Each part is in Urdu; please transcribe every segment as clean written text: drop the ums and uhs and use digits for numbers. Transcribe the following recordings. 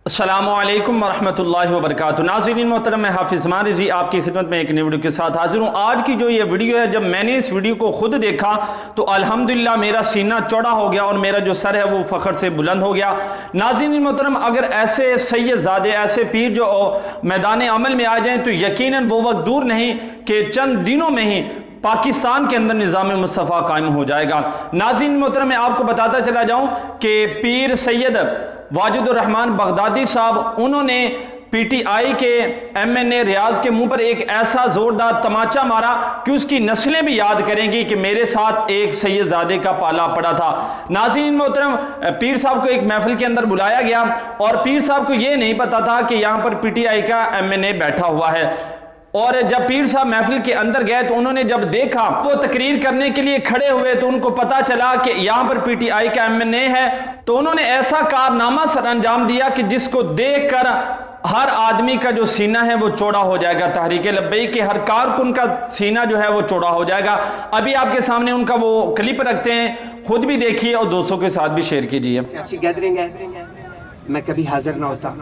السلام علیکم ورحمۃ اللہ وبرکاتہ۔ ناظرین محترم، میں حافظ مان رضی آپ کی خدمت میں ایک نئی ویڈیو کے ساتھ حاضر ہوں۔ آج کی جو یہ ویڈیو ہے، جب میں نے اس ویڈیو کو خود دیکھا تو الحمدللہ میرا سینہ چوڑا ہو گیا اور میرا جو سر ہے وہ فخر سے بلند ہو گیا۔ ناظرین محترم، اگر ایسے سید زادے، ایسے پیر جو میدان عمل میں آ جائیں تو یقیناً وہ وقت دور نہیں کہ چند دنوں میں ہی پاکستان کے اندر نظام مصطفیٰ قائم ہو جائے گا۔ ناظرین محترم، میں آپ کو بتاتا چلا جاؤں کہ پیر سید واجد الرحمن بغدادی صاحب، انہوں نے پی ٹی آئی کے ایم این اے ریاض کے منہ پر ایک ایسا زوردار تماچا مارا کہ اس کی نسلیں بھی یاد کریں گی کہ میرے ساتھ ایک سید زادے کا پالا پڑا تھا۔ ناظرین محترم، پیر صاحب کو ایک محفل کے اندر بلایا گیا اور پیر صاحب کو یہ نہیں پتا تھا کہ یہاں پر پی ٹی آئی کا ایم این اے بیٹھا ہوا ہے، اور جب پیر صاحب محفل کے اندر گئے تو انہوں نے جب دیکھا وہ تقریر کرنے کے لیے کھڑے ہوئے تو ان کو پتا چلا کہ یہاں پر پی ٹی آئی کا ایم این اے ہے، تو انہوں نے ایسا کارنامہ سر انجام دیا کہ جس کو دیکھ کر ہر آدمی کا جو سینہ ہے وہ چوڑا ہو جائے گا۔ تحریک لبیک کے ہر کارکن کا سینہ جو ہے وہ چوڑا ہو جائے گا۔ ابھی آپ کے سامنے ان کا وہ کلپ رکھتے ہیں، خود بھی دیکھیے اور دوستوں کے ساتھ بھی شیئر کیجیے۔ ایسی گیدرنگ ہے، میں کبھی حاضر نہ ہوتا،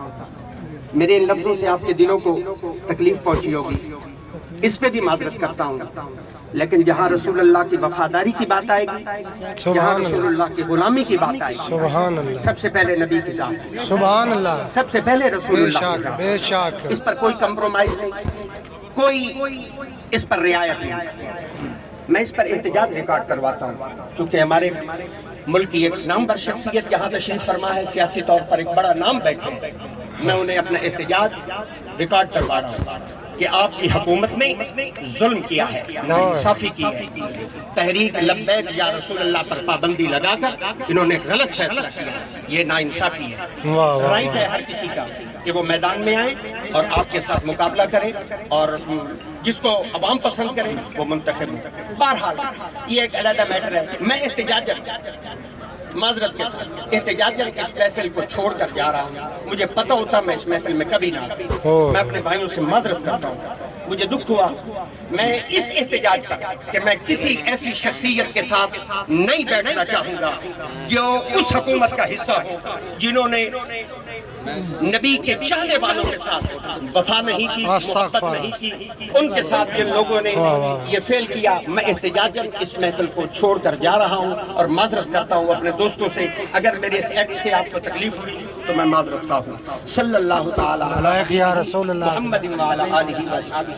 میرے ان لفظوں سے آپ کے دلوں کو تکلیف پہنچی ہوگی، اس پہ بھی معذرت کرتا ہوں، لیکن جہاں رسول اللہ کی وفاداری کی بات آئے گی، جہاں رسول اللہ کی غلامی کی بات آئے گی، سب سے پہلے نبی کی ذات، سبحان اللہ، سب سے پہلے رسول اللہ کی ذات، بے شک اس پر کوئی کمپرومائز نہیں، کوئی اس پر رعایت نہیں۔ میں اس پر احتجاج ریکارڈ کرواتا ہوں، چونکہ ہمارے ملک کی ایک نامور شخصیت یہاں تشریف فرما ہے، سیاسی طور پر ایک بڑا نام بیٹھے ہیں، میں انہیں اپنا احتجاج ریکارڈ کروا رہا ہوں کہ آپ کی حکومت نے ظلم کیا ہے، ناانصافی کی ہے، تحریک لبیک یا رسول اللہ پر پابندی لگا کر انہوں نے غلط فیصلہ کیا، یہ ناانصافی ہے۔ رائٹ ہے ہر کسی کا کہ وہ میدان میں آئیں اور آپ کے ساتھ مقابلہ کریں اور جس کو عوام پسند کریں وہ منتخب ہوں۔ بہرحال یہ ایک علیحدہ میٹر ہے۔ میں احتجاجاً معذرت کے ساتھ احتجاجاً اس محفل کو چھوڑ کر جا رہا ہوں، مجھے پتہ ہوتا میں اس محفل میں کبھی نہ آتا، میں اپنے بھائیوں سے معذرت کرتا ہوں، مجھے دکھ ہوا میں اس احتجاج پر کہ میں کسی ایسی شخصیت کے ساتھ نہیں بیٹھنا چاہوں گا جو اس حکومت کا حصہ ہو جنہوں نے نبی کے چاہنے والوں کے ساتھ وفا نہیں کی، محبت نہیں کی، ان کے ساتھ جن لوگوں نے یہ فعل کیا۔ میں احتجاجاً اس محفل کو چھوڑ کر جا رہا ہوں اور معذرت کرتا ہوں اپنے دوستوں سے، اگر میرے اس ایکٹ سے آپ کو تکلیف ہوئی تو میں معذرت خواہ ہوں۔ صلی اللہ تعالی علی یا رسول اللہ محمد وعلی آلہ وصحبہ۔